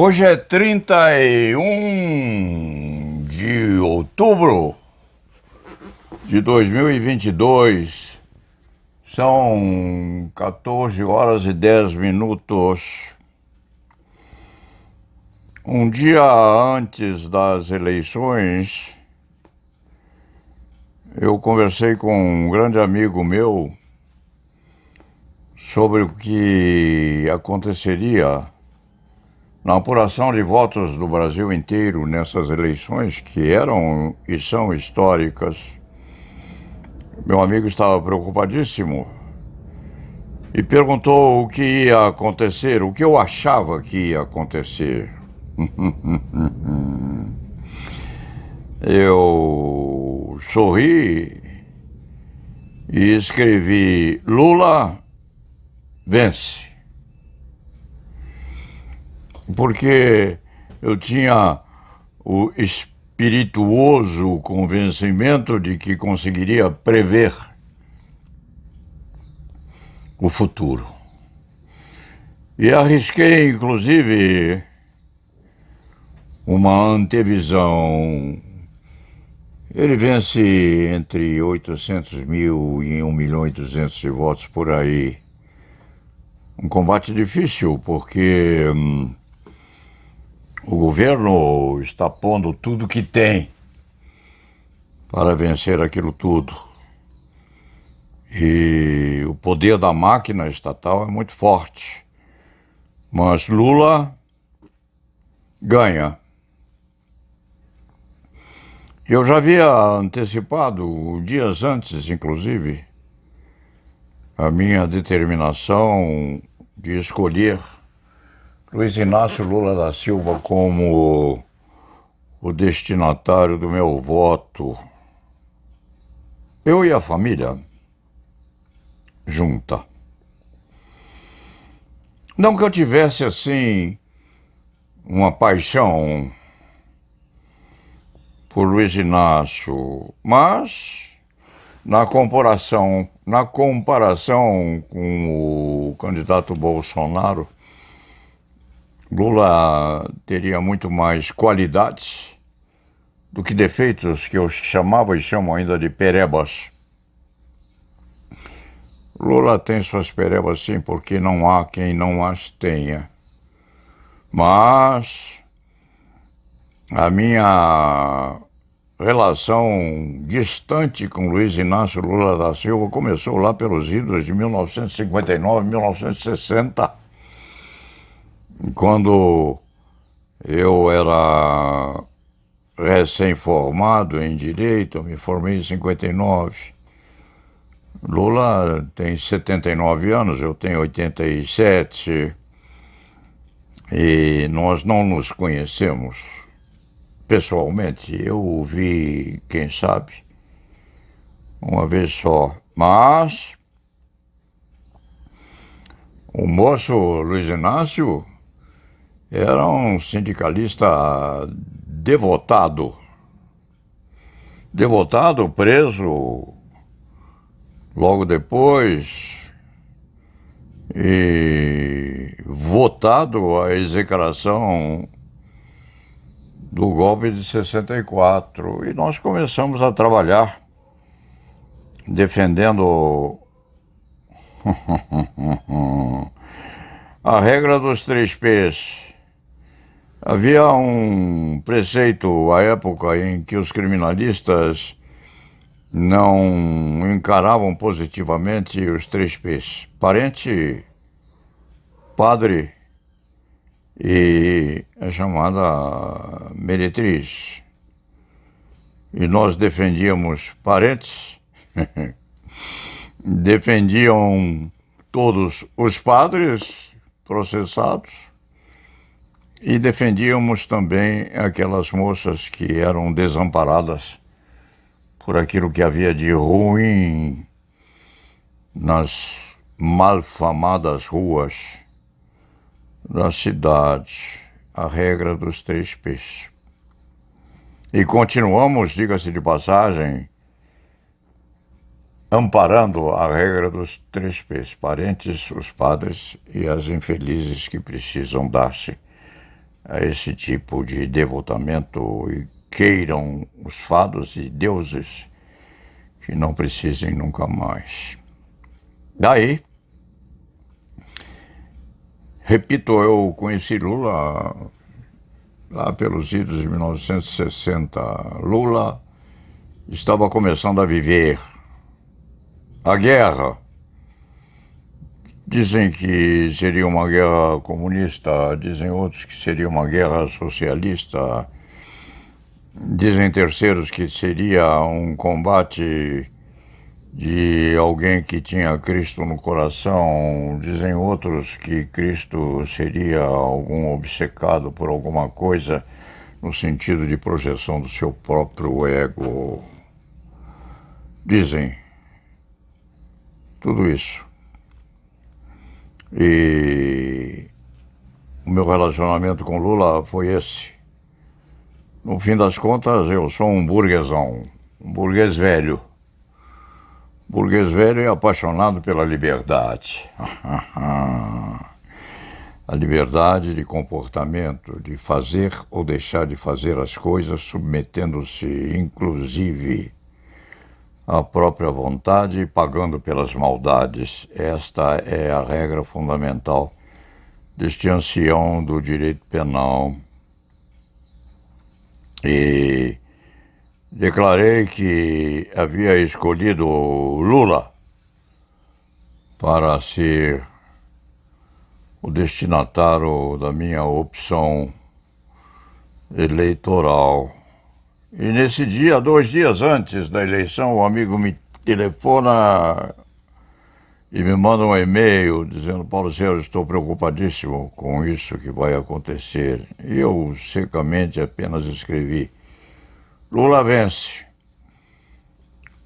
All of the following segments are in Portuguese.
Hoje é 31 de outubro de 2022. São 14 horas e 10 minutos. Um dia antes das eleições, eu conversei com um grande amigo meu sobre o que aconteceria na apuração de votos do Brasil inteiro nessas eleições, que eram e são históricas. Meu amigo estava preocupadíssimo e perguntou o que ia acontecer, o que eu achava que ia acontecer. Eu sorri e escrevi: Lula vence. Porque eu tinha o espirituoso convencimento de que conseguiria prever o futuro. E arrisquei, inclusive, uma antevisão. Ele vence entre 800 mil e 1 milhão e 200 de votos por aí. Um combate difícil, porque o governo está pondo tudo que tem para vencer aquilo tudo. E o poder da máquina estatal é muito forte. Mas Lula ganha. Eu já havia antecipado, dias antes, inclusive, a minha determinação de escolher Luiz Inácio Lula da Silva como o destinatário do meu voto. Eu e a família junta. Não que eu tivesse, assim, uma paixão por Luiz Inácio, mas na comparação com o candidato Bolsonaro, Lula teria muito mais qualidades do que defeitos, que eu chamava e chamo ainda de perebas. Lula tem suas perebas, sim, porque não há quem não as tenha. Mas a minha relação distante com Luiz Inácio Lula da Silva começou lá pelos idos de 1959, 1960, quando eu era recém-formado em Direito, me formei em 59. Lula tem 79 anos, eu tenho 87, e nós não nos conhecemos pessoalmente. Eu o vi, quem sabe, uma vez só. Mas o moço Luiz Inácio era um sindicalista devotado, preso logo depois e votado à execração do golpe de 64. E nós começamos a trabalhar defendendo a regra dos 3 P's. Havia um preceito à época em que os criminalistas não encaravam positivamente os 3 P's: parente, padre e a chamada meretriz. E nós defendíamos parentes, defendiam todos os padres processados, e defendíamos também aquelas moças que eram desamparadas por aquilo que havia de ruim nas malfamadas ruas da cidade. A regra dos 3 P's. E continuamos, diga-se de passagem, amparando a regra dos 3 P's: parentes, os padres e as infelizes que precisam dar-se a esse tipo de devotamento e queiram os fados e deuses que não precisem nunca mais. Daí, repito, eu conheci Lula lá pelos idos de 1960. Lula estava começando a viver a guerra. Dizem que seria uma guerra comunista, dizem outros que seria uma guerra socialista, dizem terceiros que seria um combate de alguém que tinha Cristo no coração, dizem outros que Cristo seria algum obcecado por alguma coisa no sentido de projeção do seu próprio ego. Dizem tudo isso. E o meu relacionamento com Lula foi esse. No fim das contas, eu sou um burguesão, um burguês velho. Burguês velho e apaixonado pela liberdade. A liberdade de comportamento, de fazer ou deixar de fazer as coisas, submetendo-se, inclusive, à própria vontade e pagando pelas maldades. Esta é a regra fundamental deste ancião do direito penal. E declarei que havia escolhido Lula para ser o destinatário da minha opção eleitoral. E nesse dia, 2 dias antes da eleição, o amigo me telefona e me manda um e-mail dizendo: Paulo Sérgio, estou preocupadíssimo com isso que vai acontecer. E eu secamente apenas escrevi: Lula vence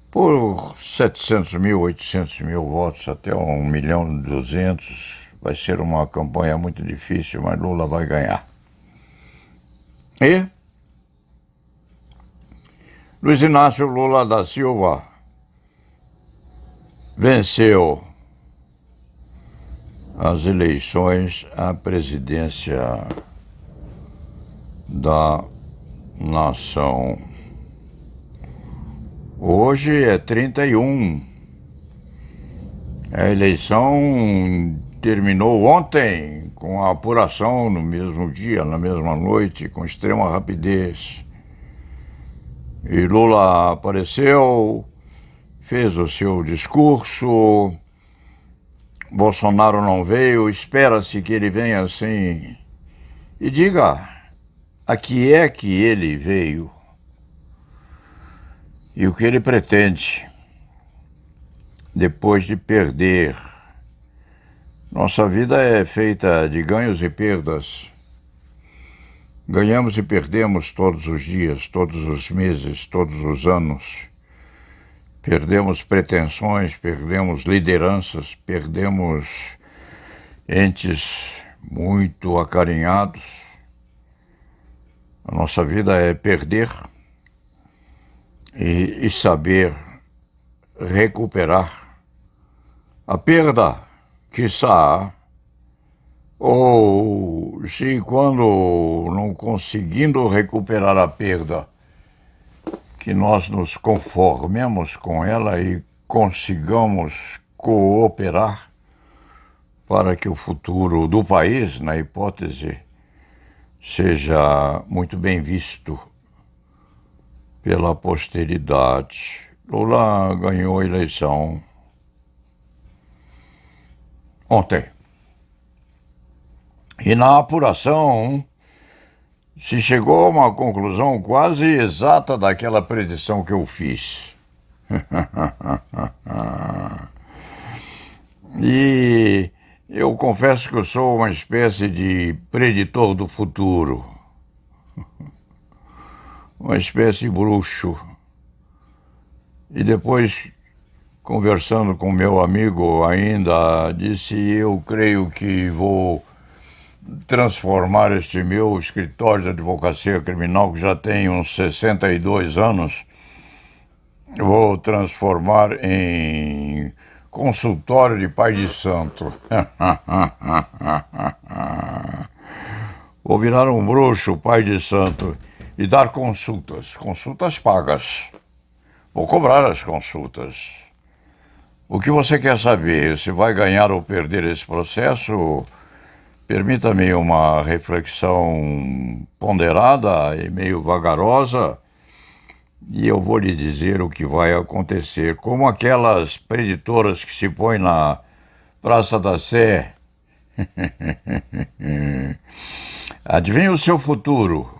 por 700 mil, 800 mil votos, até 1.200.000. Vai ser uma campanha muito difícil, mas Lula vai ganhar. E Luiz Inácio Lula da Silva venceu as eleições à presidência da nação. Hoje é 31. A eleição terminou ontem com a apuração no mesmo dia, na mesma noite, com extrema rapidez. E Lula apareceu, fez o seu discurso, Bolsonaro não veio, espera-se que ele venha assim e diga a que é que ele veio e o que ele pretende depois de perder. Nossa vida é feita de ganhos e perdas. Ganhamos e perdemos todos os dias, todos os meses, todos os anos. Perdemos pretensões, perdemos lideranças, perdemos entes muito acarinhados. A nossa vida é perder e saber recuperar a perda, quiçá, ou se quando não conseguindo recuperar a perda, que nós nos conformemos com ela e consigamos cooperar para que o futuro do país, na hipótese, seja muito bem visto pela posteridade. Lula ganhou a eleição ontem. E na apuração se chegou a uma conclusão quase exata daquela predição que eu fiz. E eu confesso que eu sou uma espécie de preditor do futuro, uma espécie de bruxo. E depois, conversando com meu amigo ainda, disse: eu creio que vou transformar este meu escritório de advocacia criminal, que já tem uns 62 anos, vou transformar em consultório de pai de santo. Vou virar um bruxo, pai de santo, e dar consultas pagas. Vou cobrar as consultas. O que você quer saber? Se vai ganhar ou perder esse processo? Permita-me uma reflexão ponderada e meio vagarosa, e eu vou lhe dizer o que vai acontecer. Como aquelas preditoras que se põem na Praça da Sé. Adivinhe o seu futuro.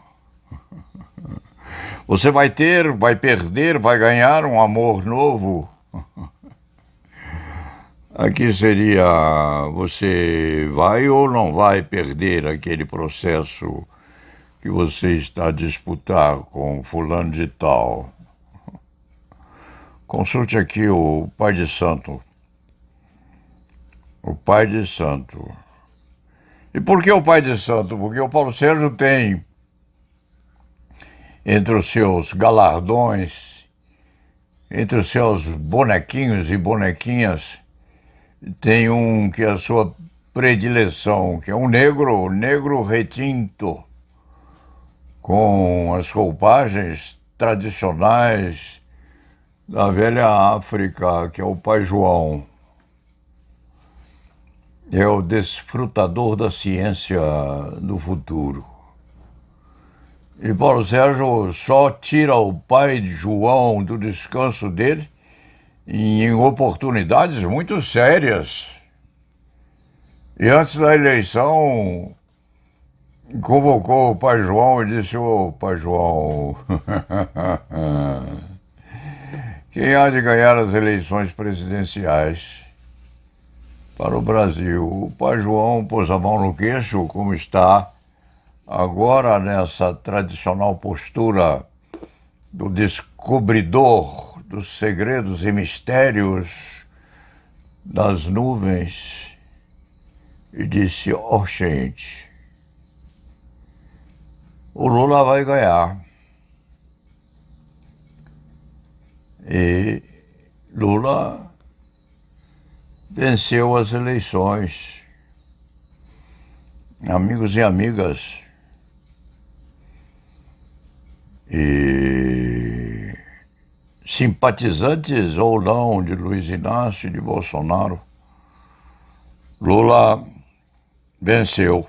Você vai ter, vai perder, vai ganhar um amor novo. Aqui seria: você vai ou não vai perder aquele processo que você está a disputar com fulano de tal. Consulte aqui o Pai de Santo. O Pai de Santo. E por que o Pai de Santo? Porque o Paulo Sérgio tem, entre os seus galardões, entre os seus bonequinhos e bonequinhas, tem um que é a sua predileção, que é um negro retinto, com as roupagens tradicionais da velha África, que é o Pai João. É o desfrutador da ciência do futuro. E Paulo Sérgio só tira o Pai João do descanso dele em oportunidades muito sérias. E antes da eleição, convocou o Pai João e disse: ô Pai João, quem há de ganhar as eleições presidenciais para o Brasil? O Pai João pôs a mão no queixo, como está agora nessa tradicional postura do descobridor dos segredos e mistérios das nuvens, e disse: oh, gente, o Lula vai ganhar. E Lula venceu as eleições. Amigos e amigas, e simpatizantes ou não de Luiz Inácio e de Bolsonaro, Lula venceu.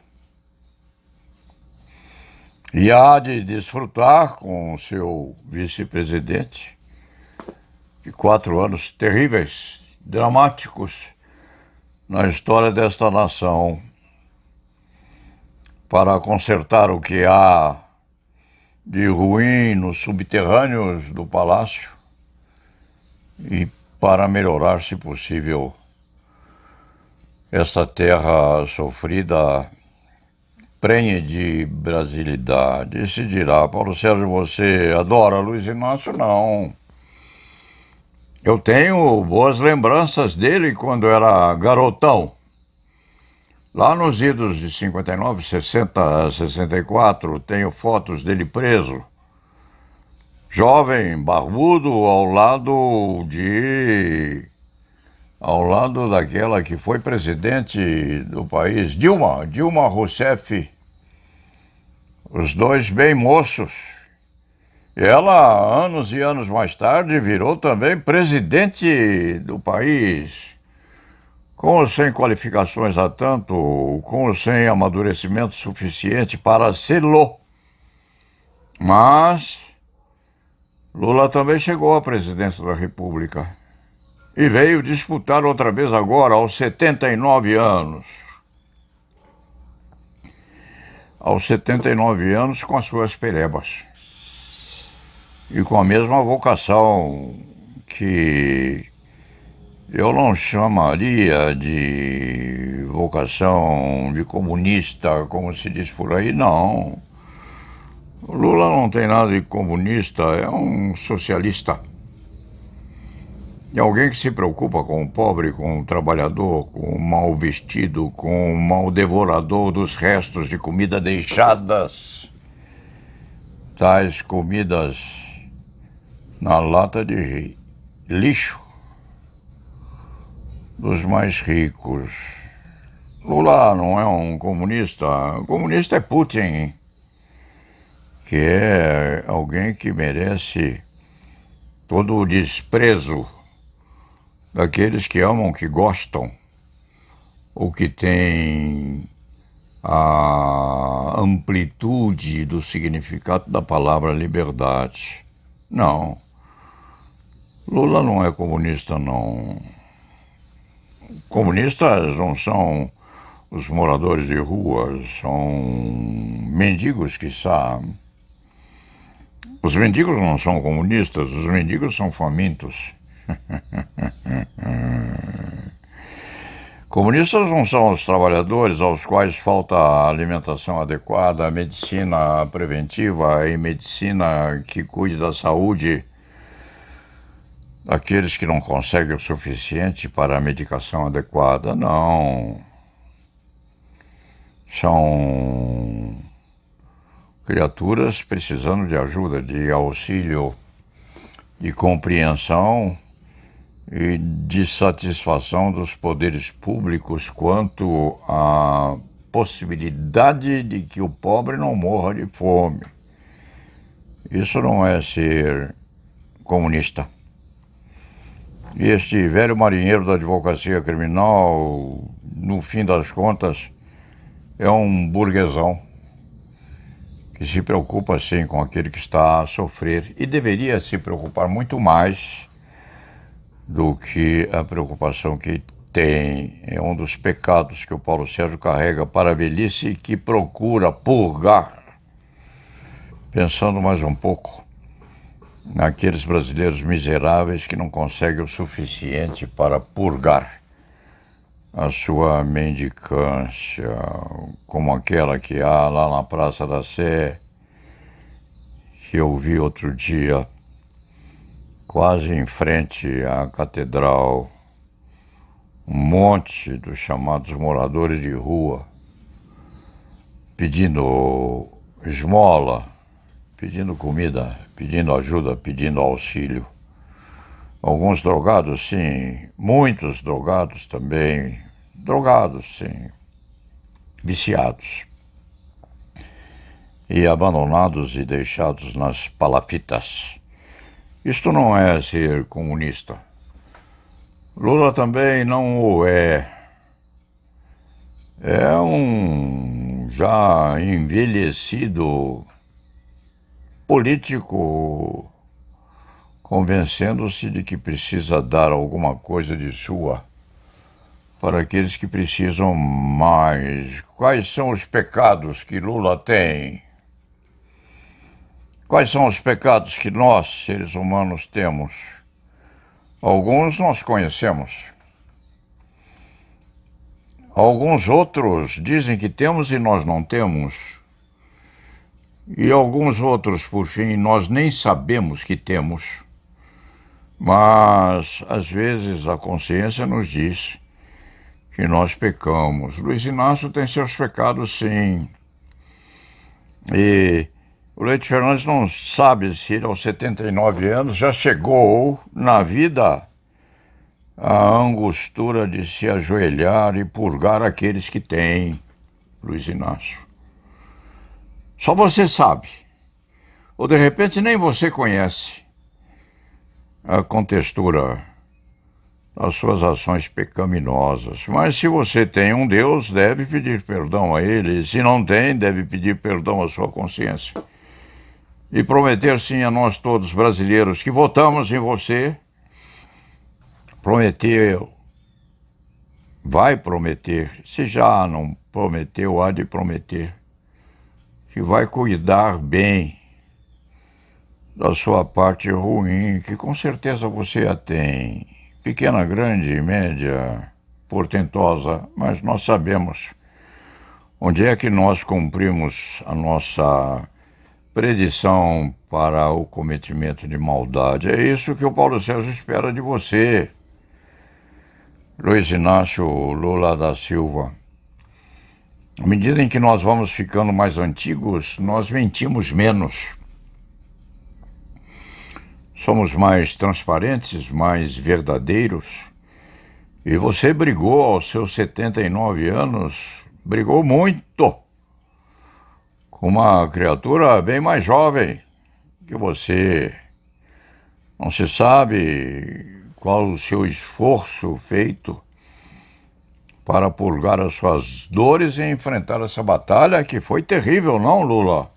E há de desfrutar com o seu vice-presidente de 4 anos terríveis, dramáticos na história desta nação, para consertar o que há de ruim nos subterrâneos do palácio e para melhorar, se possível, esta terra sofrida, prenhe de brasilidade. E se dirá: Paulo Sérgio, você adora Luiz Inácio? Não. Eu tenho boas lembranças dele quando era garotão. Lá nos idos de 59, 60, 64, tenho fotos dele preso, jovem, barbudo, ao lado daquela que foi presidente do país, Dilma Rousseff, os dois bem moços. E ela, anos e anos mais tarde, virou também presidente do país, com ou sem qualificações a tanto, com ou sem amadurecimento suficiente para sê-lo. Mas Lula também chegou à presidência da República e veio disputar outra vez agora, aos 79 anos. Aos 79 anos, com as suas perebas. E com a mesma vocação que eu não chamaria de vocação de comunista, como se diz por aí, não. O Lula não tem nada de comunista, é um socialista. É alguém que se preocupa com o pobre, com o trabalhador, com o mal vestido, com o mal devorador dos restos de comida deixadas. Tais comidas na lata de lixo dos mais ricos, Lula não é um comunista. O comunista é Putin, que é alguém que merece todo o desprezo daqueles que amam, que gostam, ou que têm a amplitude do significado da palavra liberdade. Não, Lula não é comunista, não. Comunistas não são os moradores de rua, são mendigos, quiçá. Os mendigos não são comunistas, os mendigos são famintos. Comunistas não são os trabalhadores aos quais falta alimentação adequada, medicina preventiva e medicina que cuide da saúde daqueles que não conseguem o suficiente para a medicação adequada. Não. São criaturas precisando de ajuda, de auxílio, de compreensão e de satisfação dos poderes públicos quanto à possibilidade de que o pobre não morra de fome. Isso não é ser comunista. E este velho marinheiro da advocacia criminal, no fim das contas, é um burguesão que se preocupa, sim, com aquele que está a sofrer e deveria se preocupar muito mais do que a preocupação que tem. É um dos pecados que o Paulo Sérgio carrega para a velhice e que procura purgar, pensando mais um pouco naqueles brasileiros miseráveis que não conseguem o suficiente para purgar a sua mendicância, como aquela que há lá na Praça da Sé, que eu vi outro dia, quase em frente à catedral, um monte dos chamados moradores de rua, pedindo esmola, pedindo comida, pedindo ajuda, pedindo auxílio. Alguns drogados, sim, muitos drogados também, drogados, sim, viciados e abandonados e deixados nas palafitas. Isto não é ser comunista. Lula também não o é. É um já envelhecido político convencendo-se de que precisa dar alguma coisa de sua para aqueles que precisam mais. Quais são os pecados que Lula tem? Quais são os pecados que nós, seres humanos, temos? Alguns nós conhecemos. Alguns outros dizem que temos e nós não temos. E alguns outros, por fim, nós nem sabemos que temos. Mas, às vezes, a consciência nos diz que nós pecamos. Luiz Inácio tem seus pecados, sim. E o Leite Fernandes não sabe se ele, aos 79 anos, já chegou na vida à angustura de se ajoelhar e purgar aqueles que têm, Luiz Inácio. Só você sabe. Ou, de repente, nem você conhece a contextura das suas ações pecaminosas. Mas se você tem um Deus, deve pedir perdão a Ele. Se não tem, deve pedir perdão à sua consciência. E prometer sim a nós todos brasileiros que votamos em você, prometeu, vai prometer, se já não prometeu, há de prometer, que vai cuidar bem da sua parte ruim, que com certeza você a tem, pequena, grande, média, portentosa, mas nós sabemos onde é que nós cumprimos a nossa predição para o cometimento de maldade. É isso que o Paulo Sérgio espera de você, Luiz Inácio Lula da Silva. À medida em que nós vamos ficando mais antigos, nós mentimos menos. Somos mais transparentes, mais verdadeiros E você brigou aos seus 79 anos, brigou muito com uma criatura bem mais jovem que você. Não se sabe qual o seu esforço feito para purgar as suas dores e enfrentar essa batalha que foi terrível, não, Lula?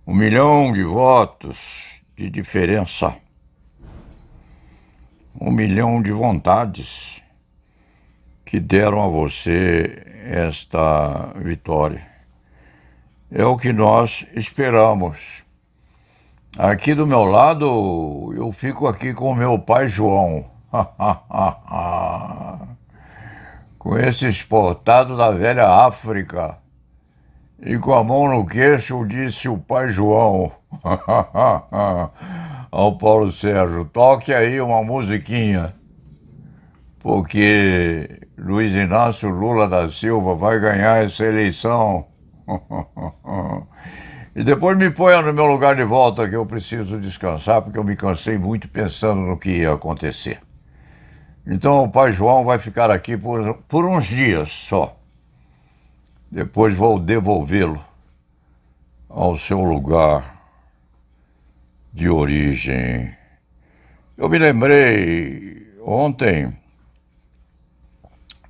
1 milhão de votos de diferença. 1 milhão de vontades que deram a você esta vitória. É o que nós esperamos. Aqui do meu lado, eu fico aqui com meu pai João. Com esse exportado da velha África. E com a mão no queixo, disse o pai João. Ao Paulo Sérgio, toque aí uma musiquinha, porque Luiz Inácio Lula da Silva vai ganhar essa eleição. E depois me ponha no meu lugar de volta, que eu preciso descansar, porque eu me cansei muito pensando no que ia acontecer. Então o pai João vai ficar aqui por uns dias só. Depois vou devolvê-lo ao seu lugar de origem. Eu me lembrei ontem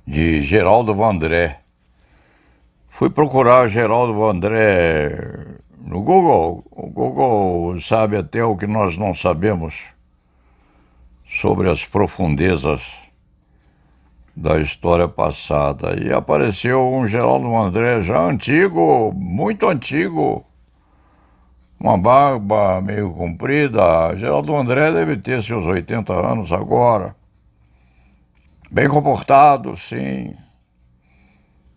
de Geraldo Vandré. Fui procurar Geraldo Vandré no Google. O Google sabe até o que nós não sabemos sobre as profundezas da história passada. E apareceu um Geraldo Vandré já antigo, muito antigo, uma barba meio comprida. Geraldo Vandré deve ter seus 80 anos agora. Bem comportado, sim.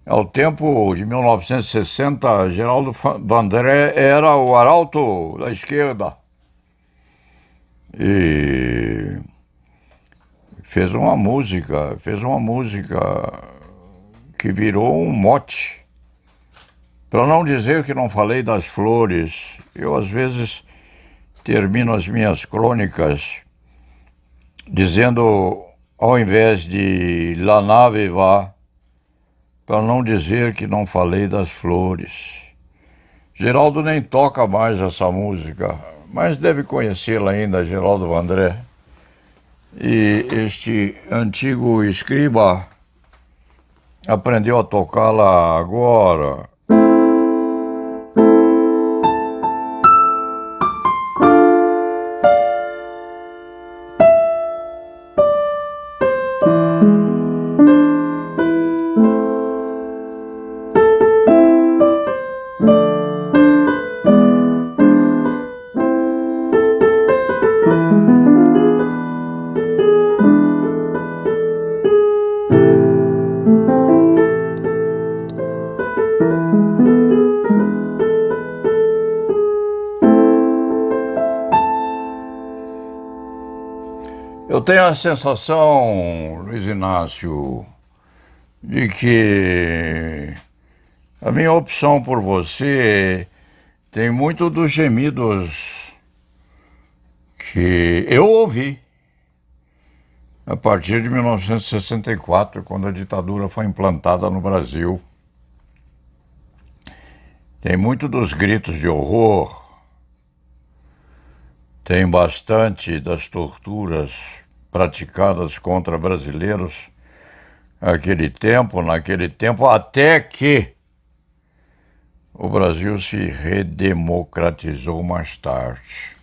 Ao tempo de 1960, Geraldo Vandré era o arauto da esquerda. E fez uma música que virou um mote. Para não dizer que não falei das flores, eu às vezes termino as minhas crônicas dizendo, ao invés de La nave va, para não dizer que não falei das flores. Geraldo nem toca mais essa música, mas deve conhecê-la ainda, Geraldo Vandré. E este antigo escriba aprendeu a tocá-la agora. Eu tenho a sensação, Luiz Inácio, de que a minha opção por você tem muito dos gemidos que eu ouvi a partir de 1964, quando a ditadura foi implantada no Brasil. Tem muito dos gritos de horror, tem bastante das torturas praticadas contra brasileiros naquele tempo, até que o Brasil se redemocratizou mais tarde.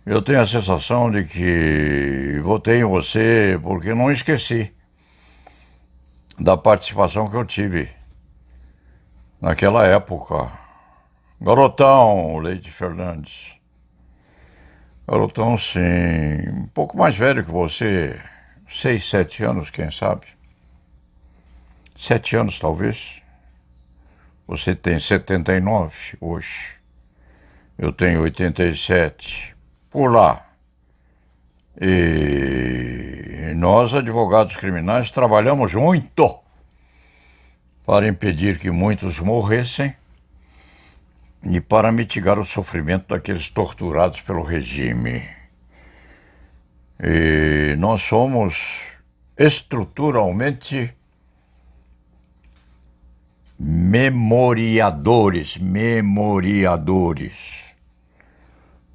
Eu tenho a sensação de que votei em você porque não esqueci da participação que eu tive naquela época. Garotão, Leite Fernandes. Garotão, sim, um pouco mais velho que você, 6, 7 anos, quem sabe? 7 anos, talvez. Você tem 79 hoje. Eu tenho 87. Por lá. E nós, advogados criminais, trabalhamos muito para impedir que muitos morressem e para mitigar o sofrimento daqueles torturados pelo regime. E nós somos estruturalmente memoriadores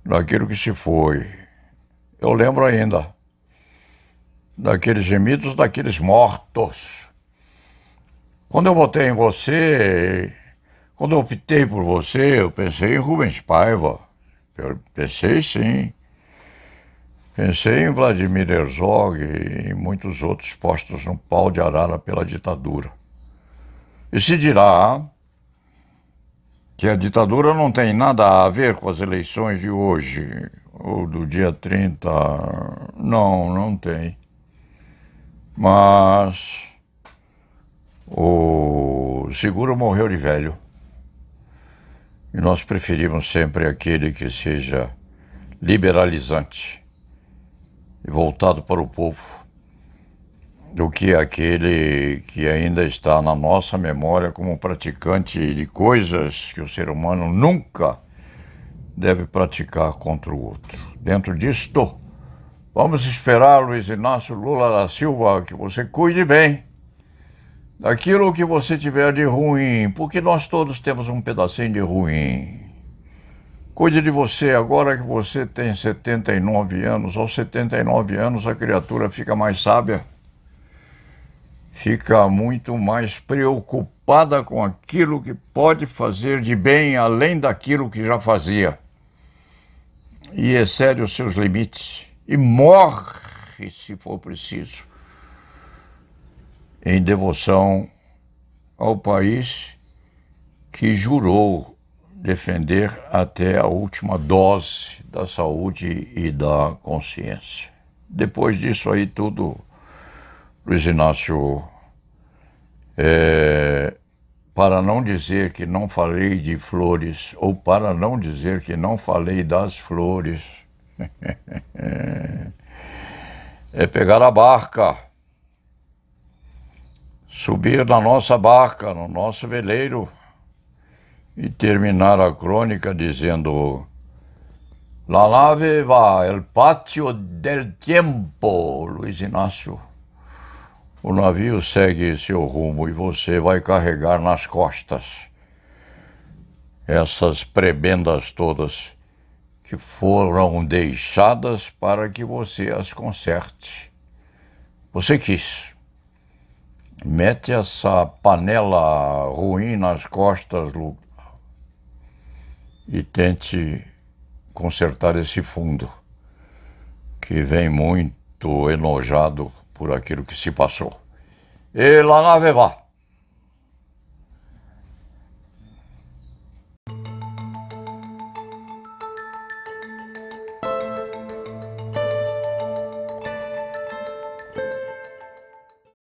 daquilo que se foi. Eu lembro ainda daqueles gemidos daqueles mortos. Quando eu votei em você, quando eu optei por você, eu pensei em Rubens Paiva. Eu pensei sim. Pensei em Vladimir Herzog e em muitos outros postos no pau de arara pela ditadura. E se dirá que a ditadura não tem nada a ver com as eleições de hoje, ou do dia 30. Não, não tem. Mas o Seguro morreu de velho. E nós preferimos sempre aquele que seja liberalizante e voltado para o povo, do que aquele que ainda está na nossa memória como praticante de coisas que o ser humano nunca deve praticar contra o outro. Dentro disto, vamos esperar, Luiz Inácio Lula da Silva, que você cuide bem daquilo que você tiver de ruim, porque nós todos temos um pedacinho de ruim. Cuide de você agora que você tem 79 anos. Aos 79 anos a criatura fica mais sábia, fica muito mais preocupada com aquilo que pode fazer de bem além daquilo que já fazia. E excede os seus limites e morre, se for preciso, em devoção ao país que jurou defender até a última dose da saúde e da consciência. Depois disso aí tudo, Luiz Inácio, para não dizer que não falei de flores, ou para não dizer que não falei das flores, é pegar a barca, subir na nossa barca, no nosso veleiro, e terminar a crônica dizendo: La nave va el patio del tiempo, Luiz Inácio. O navio segue seu rumo e você vai carregar nas costas essas prebendas todas que foram deixadas para que você as conserte. Você quis. Mete essa panela ruim nas costas, Lu, e tente consertar esse fundo que vem muito enojado por aquilo que se passou. E la nave va.